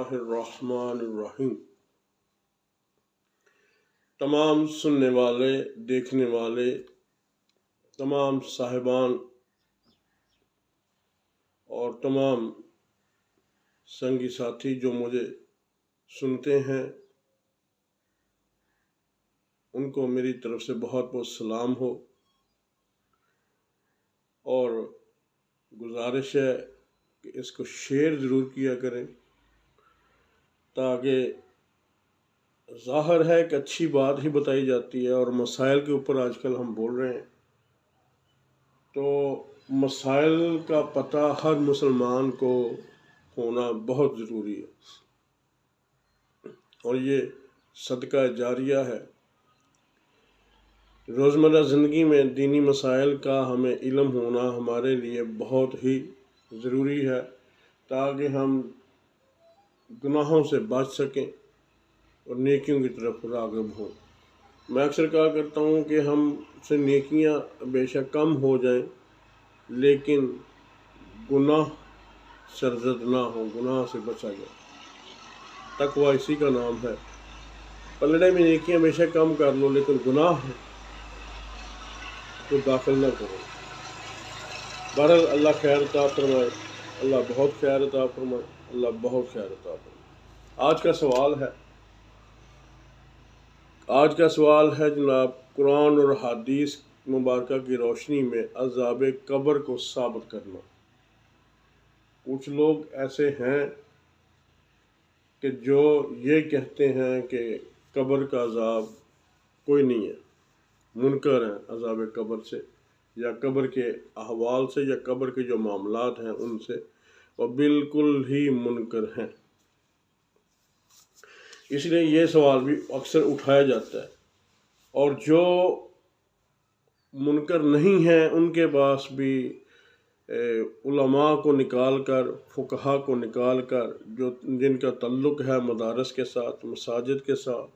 اللہ الرحمن الرحیم۔ تمام سننے والے، دیکھنے والے، تمام صاحبان اور تمام سنگی ساتھی جو مجھے سنتے ہیں، ان کو میری طرف سے بہت بہت سلام ہو، اور گزارش ہے کہ اس کو شیئر ضرور کیا کریں، تاکہ ظاہر ہے کہ اچھی بات ہی بتائی جاتی ہے، اور مسائل کے اوپر آج کل ہم بول رہے ہیں، تو مسائل کا پتہ ہر مسلمان کو ہونا بہت ضروری ہے، اور یہ صدقہ جاریہ ہے۔ روزمرہ زندگی میں دینی مسائل کا ہمیں علم ہونا ہمارے لیے بہت ہی ضروری ہے، تاکہ ہم گناہوں سے بچ سکیں اور نیکیوں کی طرف راغب ہوں۔ میں اکثر کہا کرتا ہوں کہ ہم سے نیکیاں بے شک کم ہو جائیں، لیکن گناہ سرزد نہ ہو، گناہ سے بچا جائے۔ تقویٰ اسی کا نام ہے۔ پلڑے میں نیکیاں بے شک کم کر لو، لیکن گناہ کو داخل نہ کرو۔ بہرحال اللہ خیر عطا فرمائے، اللہ بہت خیر عطا فرمائے، اللہ بہت خیر عطا فرمائے۔ آج کا سوال ہے جناب، قرآن اور حدیث مبارکہ کی روشنی میں عذاب قبر کو ثابت کرنا۔ کچھ لوگ ایسے ہیں کہ جو یہ کہتے ہیں کہ قبر کا عذاب کوئی نہیں ہے، منکر ہیں عذاب قبر سے، یا قبر کے احوال سے، یا قبر کے جو معاملات ہیں ان سے، وہ بالکل ہی منکر ہیں۔ اس لیے یہ سوال بھی اکثر اٹھایا جاتا ہے، اور جو منکر نہیں ہیں ان کے پاس بھی علماء کو نکال کر، فقہا کو نکال کر، جن کا تعلق ہے مدارس کے ساتھ، مساجد کے ساتھ،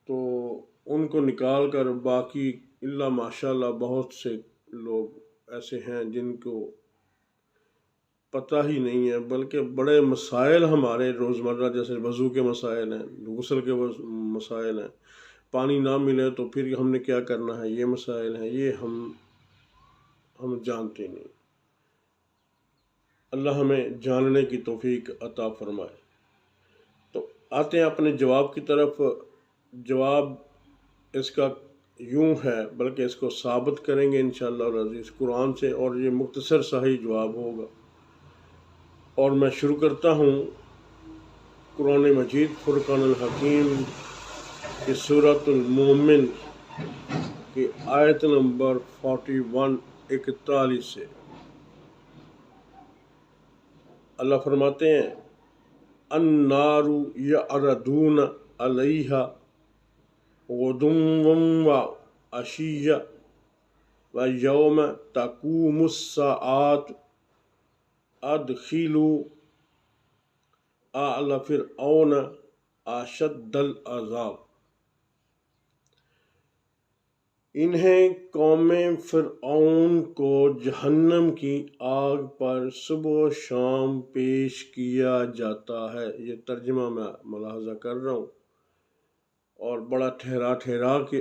تو ان کو نکال کر، باقی اللہ ماشاءاللہ بہت سے لوگ ایسے ہیں جن کو پتہ ہی نہیں ہے، بلکہ بڑے مسائل ہمارے روزمرہ جیسے وضو کے مسائل ہیں، غسل کے مسائل ہیں، پانی نہ ملے تو پھر ہم نے کیا کرنا ہے، یہ مسائل ہیں، یہ ہم جانتے نہیں۔ اللہ ہمیں جاننے کی توفیق عطا فرمائے۔ تو آتے ہیں اپنے جواب کی طرف۔ جواب اس کا یوں ہے، بلکہ اس کو ثابت کریں گے انشاءاللہ العزیز قرآن سے، اور یہ مختصر سا ہی جواب ہوگا۔ اور میں شروع کرتا ہوں قرآن مجید فرقان الحکیم کی سورۃ المومن کی آیت نمبر 41 سے۔ اللہ فرماتے ہیں، النار یعرضون علیہا غدوا وعشیا ویوم تقوم الساعۃ ادخلوا آل فرعون اشد العذاب۔ انہیں قوم فرعون کو جہنم کی آگ پر صبح و شام پیش کیا جاتا ہے۔ یہ ترجمہ میں ملاحظہ کر رہا ہوں، اور بڑا ٹھہرا ٹھہرا کے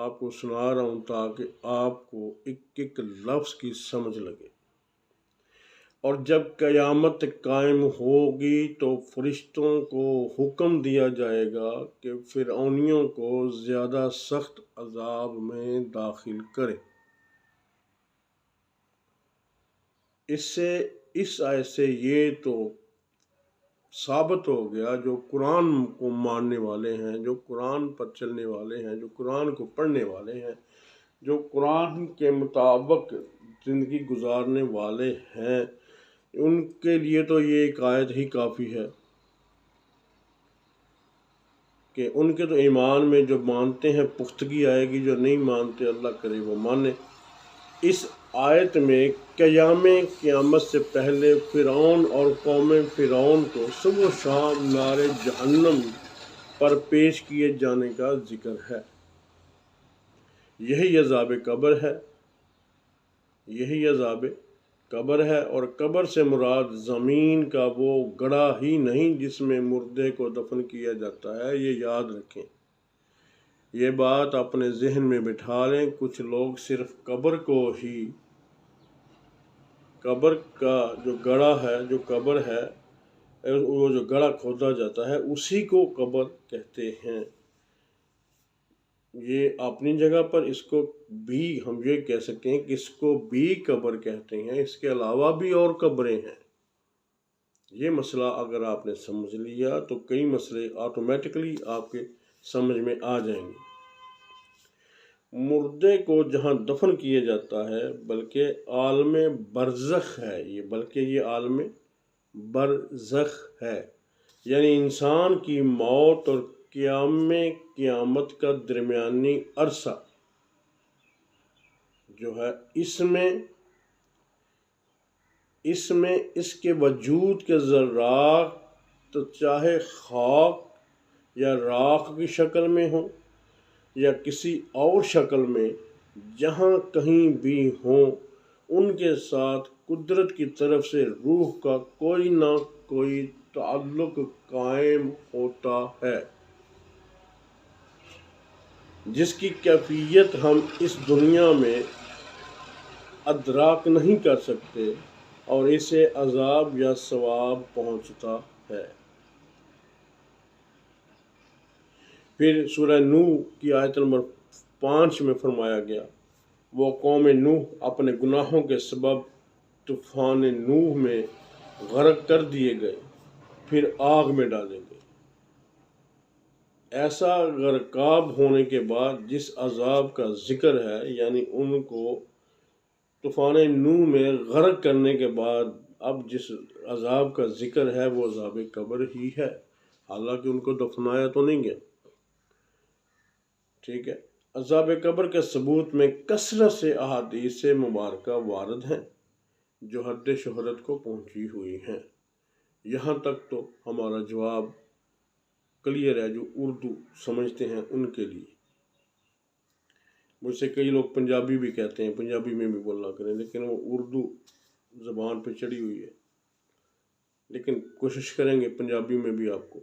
آپ کو سنا رہا ہوں، تاکہ آپ کو ایک ایک لفظ کی سمجھ لگے۔ اور جب قیامت قائم ہوگی تو فرشتوں کو حکم دیا جائے گا کہ فرعونیوں کو زیادہ سخت عذاب میں داخل کرے۔ اس آیت سے یہ تو ثابت ہو گیا، جو قرآن کو ماننے والے ہیں، جو قرآن پر چلنے والے ہیں، جو قرآن کو پڑھنے والے ہیں، جو قرآن کے مطابق زندگی گزارنے والے ہیں، ان کے لیے تو یہ ایک آیت ہی کافی ہے کہ ان کے تو ایمان میں جو مانتے ہیں پختگی آئے گی، جو نہیں مانتے اللہ کرے وہ مانے۔ اس آیت میں قیامت سے پہلے فرعون اور قوم فرعون کو صبح و شام نار جہنم پر پیش کیے جانے کا ذکر ہے۔ یہی عذاب قبر ہے، یہی عذاب قبر ہے، اور قبر سے مراد زمین کا وہ گڑھا ہی نہیں جس میں مردے کو دفن کیا جاتا ہے۔ یہ یاد رکھیں، یہ بات اپنے ذہن میں بٹھا لیں۔ کچھ لوگ صرف قبر کو ہی، قبر کا جو گڑھا ہے، جو قبر ہے، وہ جو گڑھا کھودا جاتا ہے اسی کو قبر کہتے ہیں۔ یہ اپنی جگہ پر اس کو بھی ہم یہ کہہ سکتے ہیں کہ اس کو بھی قبر کہتے ہیں، اس کے علاوہ بھی اور قبریں ہیں۔ یہ مسئلہ اگر آپ نے سمجھ لیا تو کئی مسئلے آٹومیٹکلی آپ کے سمجھ میں آ جائیں گے۔ مردے کو جہاں دفن کیا جاتا ہے بلکہ عالم برزخ ہے یہ عالم برزخ ہے، یعنی انسان کی موت اور قیامت کا درمیانی عرصہ جو ہے، اس میں اس کے وجود کے ذرات تو چاہے خاک یا راکھ کی شکل میں ہوں یا کسی اور شکل میں، جہاں کہیں بھی ہوں، ان کے ساتھ قدرت کی طرف سے روح کا کوئی نہ کوئی تعلق قائم ہوتا ہے، جس کی کیفیت ہم اس دنیا میں ادراک نہیں کر سکتے، اور اسے عذاب یا ثواب پہنچتا ہے۔ پھر سورہ نوح کی آیت نمبر 5 میں فرمایا گیا، وہ قوم نوح اپنے گناہوں کے سبب طوفان نوح میں غرق کر دیے گئے، پھر آگ میں ڈالے گئے۔ ایسا غرقاب ہونے کے بعد جس عذاب کا ذکر ہے، یعنی ان کو طوفان نوح میں غرق کرنے کے بعد اب جس عذاب کا ذکر ہے وہ عذاب قبر ہی ہے، حالانکہ ان کو دفنایا تو نہیں گیا۔ ٹھیک ہے، عذاب قبر کے ثبوت میں کثرت سے احادیث مبارکہ وارد ہیں جو حد شہرت کو پہنچی ہوئی ہیں۔ یہاں تک تو ہمارا جواب کلیئر ہے، جو اردو سمجھتے ہیں ان کے لیے۔ مجھ سے کئی لوگ پنجابی بھی کہتے ہیں، پنجابی میں بھی بولنا کریں، لیکن وہ اردو زبان پہ چڑھی ہوئی ہے، لیکن کوشش کریں گے پنجابی میں بھی آپ کو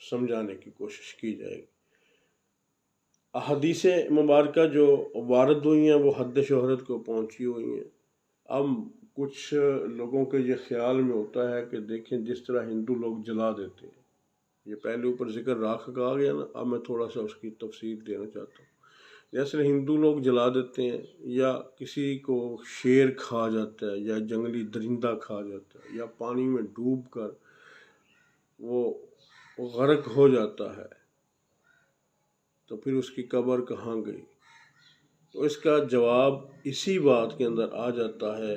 سمجھانے کی کوشش کی جائے گی۔ احادیث مبارکہ جو وارد ہوئی ہیں وہ حد شہرت کو پہنچی ہوئی ہیں۔ اب کچھ لوگوں کے یہ خیال میں ہوتا ہے کہ دیکھیں جس طرح ہندو لوگ جلا دیتے ہیں، یہ پہلے اوپر ذکر راکھ کا آ گیا نا، اب میں تھوڑا سا اس کی تفصیل دینا چاہتا ہوں۔ جیسے ہندو لوگ جلا دیتے ہیں، یا کسی کو شیر کھا جاتا ہے یا جنگلی درندہ کھا جاتا ہے یا پانی میں ڈوب کر وہ غرق ہو جاتا ہے، تو پھر اس کی قبر کہاں گئی؟ تو اس کا جواب اسی بات کے اندر آ جاتا ہے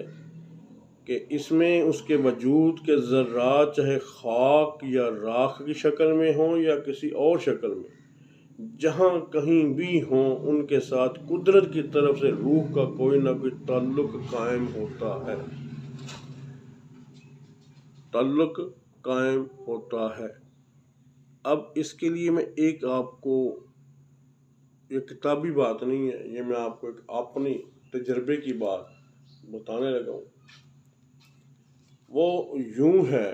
کہ اس میں اس کے وجود کے ذرات چاہے خاک یا راکھ کی شکل میں ہوں یا کسی اور شکل میں، جہاں کہیں بھی ہوں، ان کے ساتھ قدرت کی طرف سے روح کا کوئی نہ کوئی تعلق قائم ہوتا ہے، تعلق قائم ہوتا ہے۔ اب اس کے لیے میں ایک آپ کو، یہ کتابی بات نہیں ہے، یہ میں آپ کو ایک اپنی تجربے کی بات بتانے لگا ہوں۔ وہ یوں ہے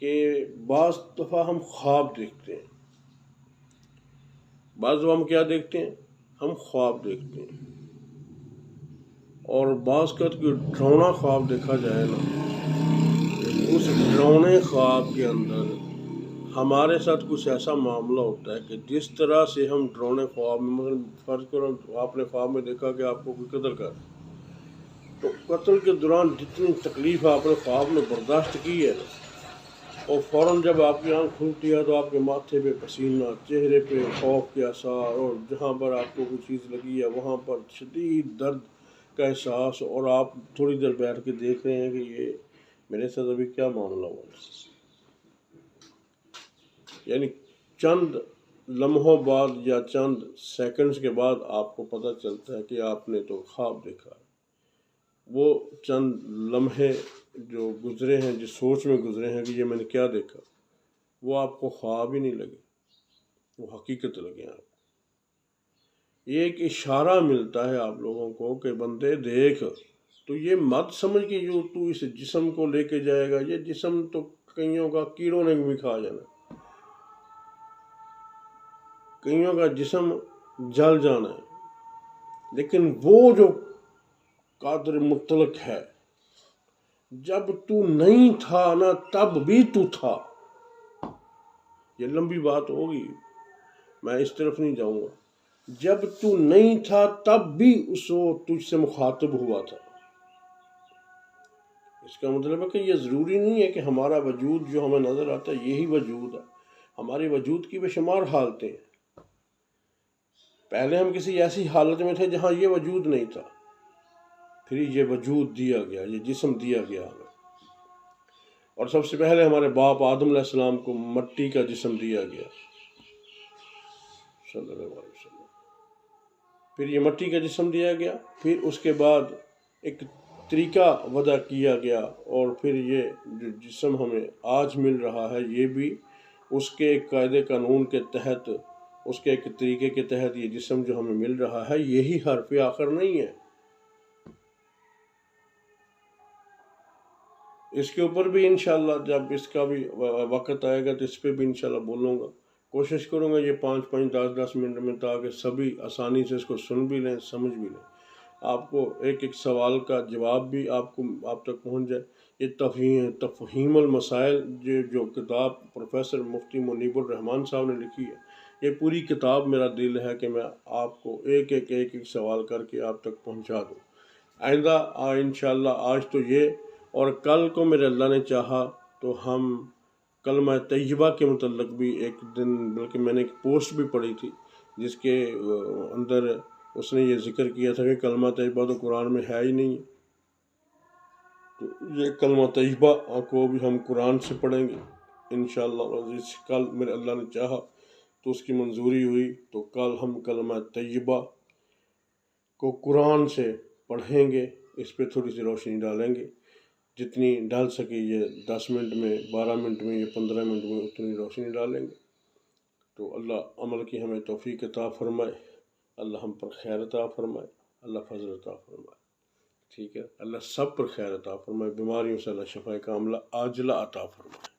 کہ بعض دفعہ ہم خواب دیکھتے ہیں، بعض دفعہ ہم کیا دیکھتے ہیں؟ ہم خواب دیکھتے ہیں، اور بعض کا کوئی ڈراؤنا خواب دیکھا جائے نا، اس ڈراؤنے خواب کے اندر ہمارے ساتھ کچھ ایسا معاملہ ہوتا ہے کہ جس طرح سے ہم ڈراؤنے خواب میں، مثلا فرض کرو آپ نے خواب میں دیکھا کہ آپ کو کوئی قتل کر، تو قتل کے دوران جتنی تکلیف آپ نے خواب میں برداشت کی ہے نا، اور فوراً جب آپ کی آنکھ کھلتی ہے تو آپ کے ماتھے پہ پسینہ، چہرے پہ خوف کے آثار، اور جہاں پر آپ کو کوئی چیز لگی ہے وہاں پر شدید درد کا احساس، اور آپ تھوڑی دیر بیٹھ کے دیکھ رہے ہیں کہ یہ میرے ساتھ ابھی کیا معاملہ ہوا۔ یعنی چند لمحوں بعد یا چند سیکنڈز کے بعد آپ کو پتہ چلتا ہے کہ آپ نے تو خواب دیکھا ہے۔ وہ چند لمحے جو گزرے ہیں، جس سوچ میں گزرے ہیں کہ یہ میں نے کیا دیکھا، وہ آپ کو خواب ہی نہیں لگے، وہ حقیقت لگے آپ کو۔ یہ ایک اشارہ ملتا ہے آپ لوگوں کو کہ بندے دیکھ، تو یہ مت سمجھ کہ جو تو اس جسم کو لے کے جائے گا، یہ جسم تو کئیوں کا کیڑوں نے بھی کھا جانا، کئیوں کا جسم جل جانا ہے، لیکن وہ جو قادر مطلق ہے، جب تو نہیں تھا نا تب بھی تو تھا۔ یہ لمبی بات ہوگی، میں اس طرف نہیں جاؤں گا۔ جب تو نہیں تھا تب بھی اس وہ تجھ سے مخاطب ہوا تھا۔ اس کا مطلب ہے کہ یہ ضروری نہیں ہے کہ ہمارا وجود جو ہمیں نظر آتا ہے یہی وجود ہے، ہمارے وجود کی بے شمار حالتیں ہیں۔ پہلے ہم کسی ایسی حالت میں تھے جہاں یہ وجود نہیں تھا، پھر یہ وجود دیا گیا، یہ جسم دیا گیا ہمیں۔ اور سب سے پہلے ہمارے باپ آدم علیہ السلام کو مٹی کا جسم دیا گیا صلی اللہ علیہ وسلم۔ پھر یہ مٹی کا جسم دیا گیا، پھر اس کے بعد ایک طریقہ وضع کیا گیا، اور پھر یہ جو جسم ہمیں آج مل رہا ہے یہ بھی اس کے ایک قاعدے قانون کے تحت، اس کے ایک طریقے کے تحت یہ جسم جو ہمیں مل رہا ہے یہی حرف آخر نہیں ہے۔ اس کے اوپر بھی انشاءاللہ جب اس کا بھی وقت آئے گا تو اس پہ بھی انشاءاللہ بولوں گا، کوشش کروں گا یہ 5-5 10-10 منٹ میں، تاکہ سبھی آسانی سے اس کو سن بھی لیں، سمجھ بھی لیں، آپ کو ایک ایک سوال کا جواب بھی آپ تک پہنچ جائے۔ یہ تفہیم المسائل جو کتاب پروفیسر مفتی منیب الرحمان صاحب نے لکھی ہے، یہ پوری کتاب میرا دل ہے کہ میں آپ کو ایک ایک سوال کر کے آپ تک پہنچا دوں۔ آئندہ انشاءاللہ آج تو یہ، اور کل کو میرے اللہ نے چاہا تو ہم کلمہ طیبہ کے متعلق بھی ایک دن، بلکہ میں نے ایک پوسٹ بھی پڑھی تھی جس کے اندر اس نے یہ ذکر کیا تھا کہ کلمہ طیبہ تو قرآن میں ہے ہی نہیں، تو یہ کلمہ طیبہ کو بھی ہم قرآن سے پڑھیں گے انشاءاللہ۔ کل میرے اللہ نے چاہا تو اس کی منظوری ہوئی تو کل ہم کلمہ طیبہ کو قرآن سے پڑھیں گے، اس پہ تھوڑی سی روشنی ڈالیں گے، جتنی ڈال سکے، یہ 10 منٹ میں، 12 منٹ میں، یا 15 منٹ میں اتنی روشنی ڈالیں گے۔ تو اللہ عمل کی ہمیں توفیق عطا فرمائے، اللہ ہم پر خیر عطا فرمائے، اللہ فضل عطا فرمائے، ٹھیک ہے، اللہ سب پر خیر عطا فرمائے، بیماریوں سے اللہ شفا کاملہ عاجلہ عطا فرمائے۔